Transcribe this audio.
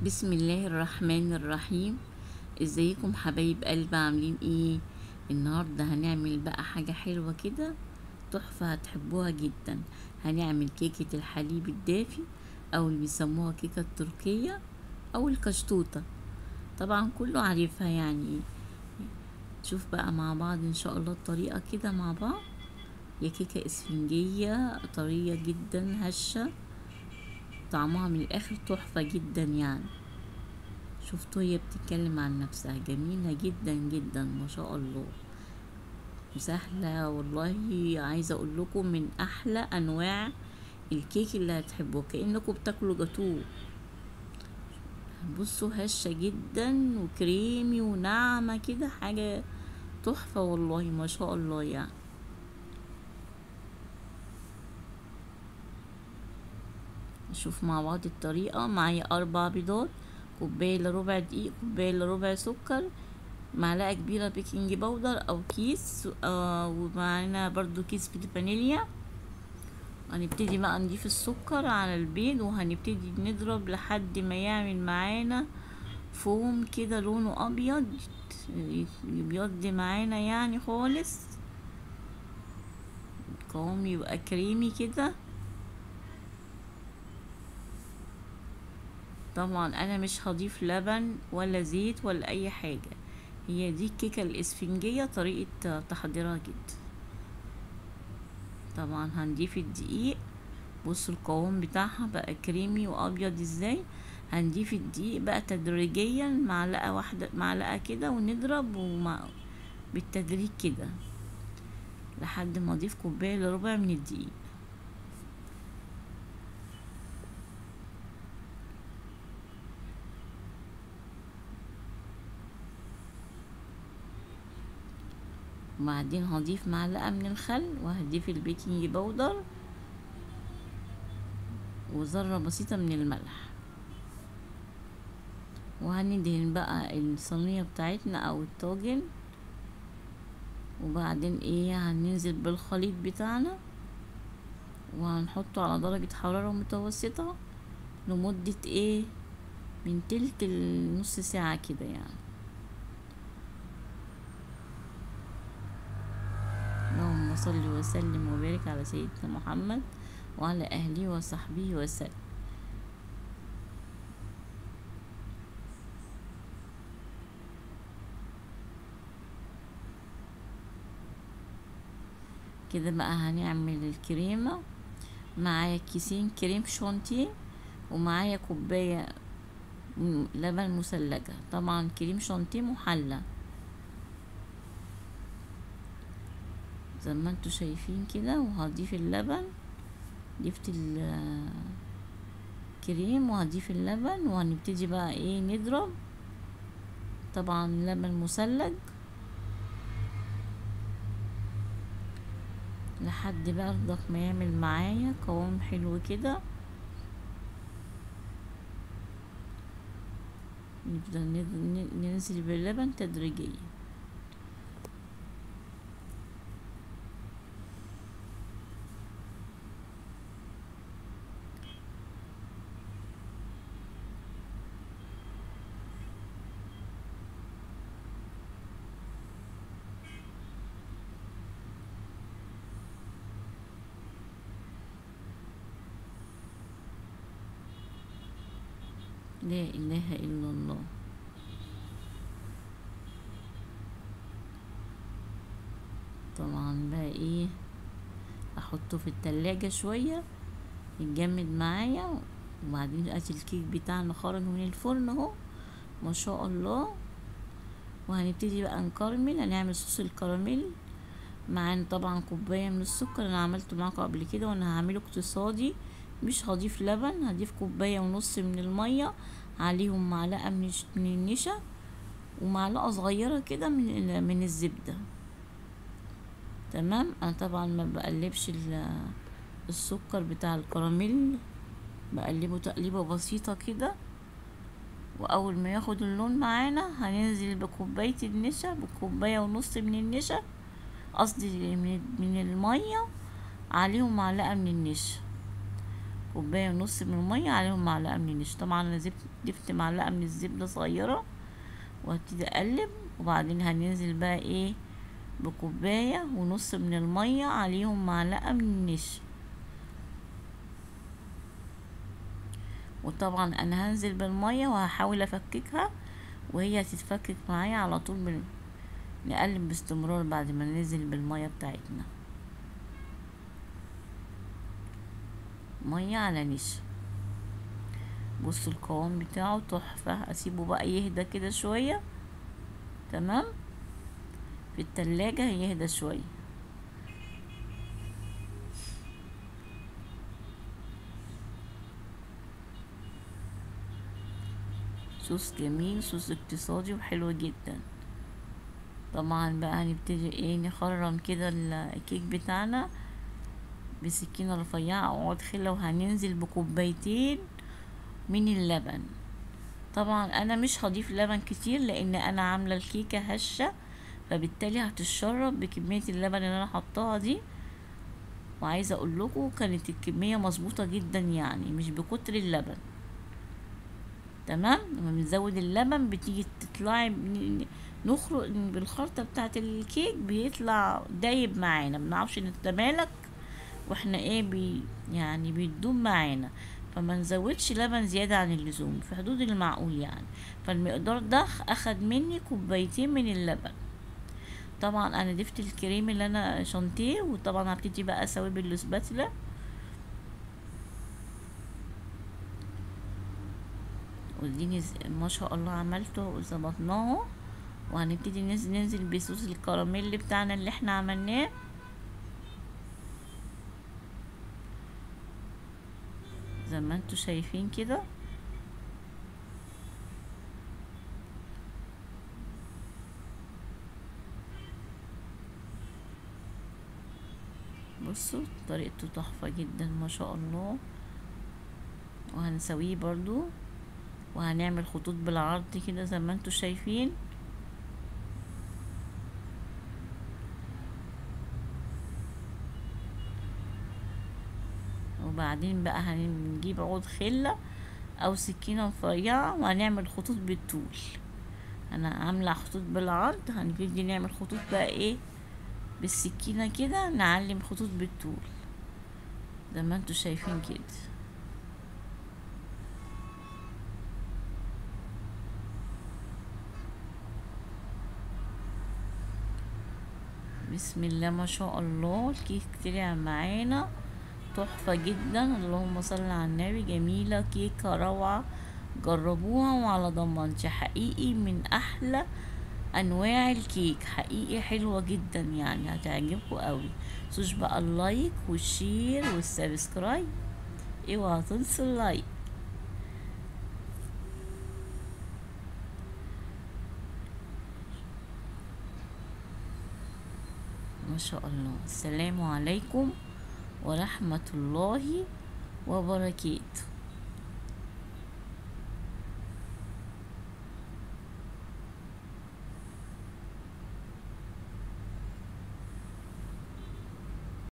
بسم الله الرحمن الرحيم. ازيكم حبايب قلب، عاملين ايه؟ النهارده هنعمل بقى حاجه حلوه كده، تحفه هتحبوها جدا. هنعمل كيكه الحليب الدافي، او اللي بيسموها كيكه التركيه او الكشطوطه. طبعا كله عارفها يعني. نشوف بقى مع بعض ان شاء الله الطريقه كده مع بعض. هي كيكه اسفنجيه طريه جدا هشه، طعمها من الاخر تحفه جدا يعني. شفتوا هي بتتكلم عن نفسها، جميلة جدا جدا ما شاء الله، وسهلة والله. عايزة اقول لكم من احلى انواع الكيك اللي هتحبوه، كأنكم بتاكلوا جاتوه. بصوا هشة جدا وكريمي وناعمة كده، حاجة تحفة والله ما شاء الله يعني. نشوف مع بعض الطريقة. معايا 4 بيضات، كوباية الا ربع دقيق، كوباية الا ربع سكر، معلقة كبيرة بيكنج باودر او كيس، ومعانا برضو كيس فانيليا. هنبتدي بقى نضيف السكر على البيض، وهنبتدي نضرب لحد ما يعمل معانا فوم كده لونه ابيض، يبيض معانا يعني خالص، القوام يبقى كريمي كده. طبعا انا مش هضيف لبن ولا زيت ولا اي حاجة، هي دي الكيكة الاسفنجية طريقة تحضيرها كده. طبعا هنضيف الدقيق، بصوا القوام بتاعها بقى كريمي وابيض ازاي. هنضيف الدقيق بقى تدريجيا، معلقة واحدة معلقة كده، ونضرب بالتدريج كده لحد ما اضيف كوباية الا ربع من الدقيق. وبعدين هضيف معلقة من الخل، وهضيف البيكنج باودر، وذرة بسيطة من الملح. وهندهن بقى الصينية بتاعتنا او الطاجن، وبعدين ايه هننزل بالخليط بتاعنا، وهنحطه على درجة حرارة متوسطة لمدة ايه من تلت لنص ساعة كده يعني. اللهم صل وسلم وبارك على سيدنا محمد وعلى اهله وصحبه وسلم. كده بقى هنعمل الكريمة. معايا كيسين كريم شانتيه، ومعايا كوباية لبن مثلجة، طبعا كريم شانتيه محلى زي ما انتوا شايفين كده. وهضيف اللبن، ضفت الكريم وهضيف اللبن، وهنبتدي بقى ايه نضرب. طبعا لبن مثلج لحد برضك ما يعمل معايا قوام حلو كده. نفضل ننزل باللبن تدريجيا. لا اله الا الله. طبعا بقى ايه احطه في التلاجة شوية يتجمد معايا. وبعدين دلوقتي الكيك بتاعنا خرج من الفرن اهو ما شاء الله. وهنبتدي بقى نكرمل، هنعمل صوص الكراميل. معانا طبعا كوباية من السكر، انا عملته معاكم قبل كده وانا هعمله اقتصادي، مش هضيف لبن، هضيف كوباية ونص من المية، عليهم معلقة من النشا، ومعلقة صغيرة كده من الزبدة. تمام. انا طبعا ما بقلبش السكر بتاع الكراميل، بقلبه تقليبة بسيطة كده. واول ما ياخد اللون معانا هننزل بكوباية النشا، بكوباية ونص من النشا، قصدي من المية، عليهم معلقة من النشا. كوباية ونص من المية عليهم معلقة من النشا. طبعا انا ضفت معلقة من الزبدة صغيرة، وهبتدي اقلب، وبعدين هننزل بقى ايه بكوباية ونص من المية عليهم معلقة من النشا. وطبعا انا هنزل بالمية وهحاول افككها وهي هتتفكك معايا على طول. نقلب باستمرار بعد ما ننزل بالمية بتاعتنا، مية على نشا. بصوا القوام بتاعه تحفة. اسيبه بقى يهدى كده شوية، تمام، في التلاجة يهدى شوية. صوص جميل، صوص اقتصادي وحلو جدا. طبعا بقى هنبتدي ايه نخرم كده الكيك بتاعنا بسكينة رفيعة او عود خلة، وهننزل بكوبايتين من اللبن. طبعا انا مش هضيف لبن كتير لان انا عاملة الكيكة هشة، فبالتالي هتشرب بكمية اللبن اللي انا حطاها دي. وعايزة اقول لكم كانت الكمية مظبوطة جدا، يعني مش بكتر اللبن، تمام. لما بنزود اللبن بتيجي تطلعي نخرج بالخلطة بتاعت الكيك بيطلع دايب معانا، بنعرفش نتمالك واحنا ايه يعني بيدوب معانا. فما نزودش لبن زيادة عن اللزوم، في حدود المعقول يعني. فالمقدار ده اخد مني كوبايتين من اللبن. طبعا انا ضفت الكريم اللي انا شانتيه، وطبعا هبتدي بقى اسويه بالسباتلا. وديني ما شاء الله عملته وظبطناه. وهنبتدي ننزل بصوص الكراميل بتاعنا اللي احنا عملناه. زي ما انتوا شايفين كده. بصوا طريقته تحفة جدا ما شاء الله. وهنسويه برضو، وهنعمل خطوط بالعرض كده زي ما انتوا شايفين. وبعدين بقى هنجيب عود خلة او سكينة رفيعة وهنعمل خطوط بالطول. انا عاملة خطوط بالعرض، هنبتدي نعمل خطوط بقى ايه بالسكينة كده، نعلم خطوط بالطول زي ما انتوا شايفين كده. بسم الله ما شاء الله. الكيك طلع معانا تحفة جدا. اللهم صل على النبي. جميلة، كيكة روعة، جربوها وعلى ضمانتي. حقيقي من احلى انواع الكيك، حقيقي حلوة جدا يعني هتعجبكم قوي. متنسوش بقى اللايك والشير والسبسكرايب، اوعوا تنسوا اللايك. ما شاء الله. السلام عليكم ورحمة الله وبركاته.